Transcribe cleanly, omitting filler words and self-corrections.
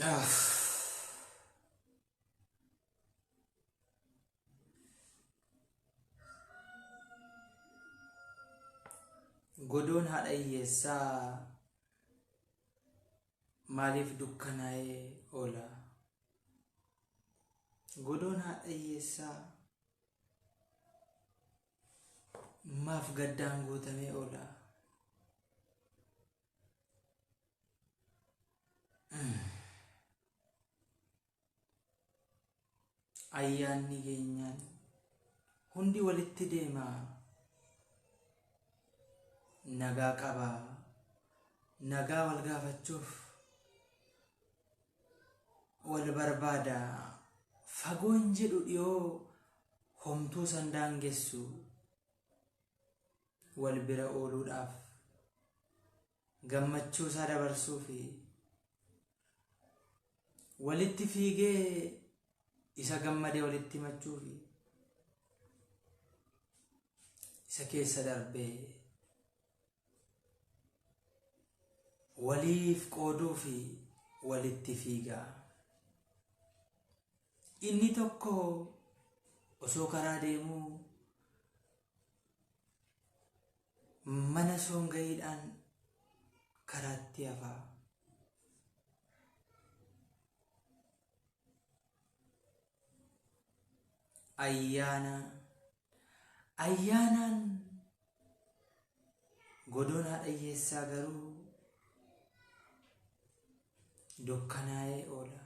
Ah, godoon haadha hiyyeessaa maaliif dukkanaa'ee oola? Godoon haadha hiyyeessaa maaf gaddaan guutamee oola? Ayyaanni keenyaan hundi walitti deema, nagaa qaba, nagaa wal gaafachuuf wal barbaada, fagoon jedhu dhiyoo homtuu san daangessu wal bira ooluudhaaf gammachuu isaa dabarsuufi walitti fiigee isa gammadee walitti himachuufi isa keessa darbee waliif qooduufi walitti fiigaa. Inni tokko osoo karaa deemuu mana songayiidhaan karaatti hafaa. Ayyaanaan godoon haadha hiyyeessaa garuu dukkanaa'ee oola.